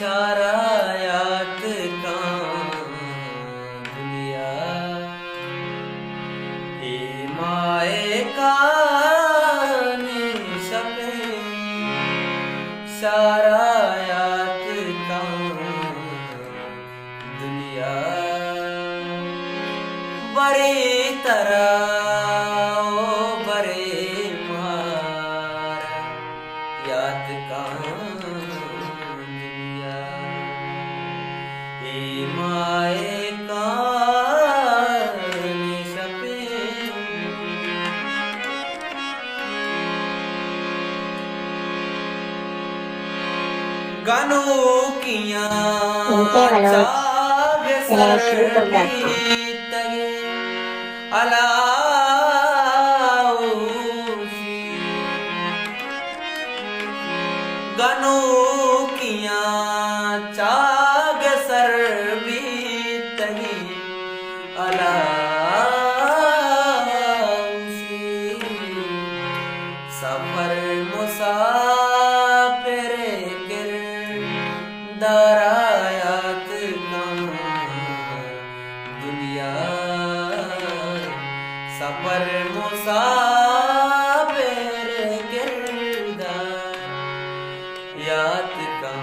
शारायात का दुनिया हे माए का निशपे शारायात का दुनिया बड़ी तरह बड़े मार याद का दुनिया हे माए का निशपे गानों किया चाग सरदी तगे अलाउसी गानों किया चाग सरबी तगे अलाउसी सफर मुसाफिर दरायात का दुनिया सफर मुसाफिर किरदार याद का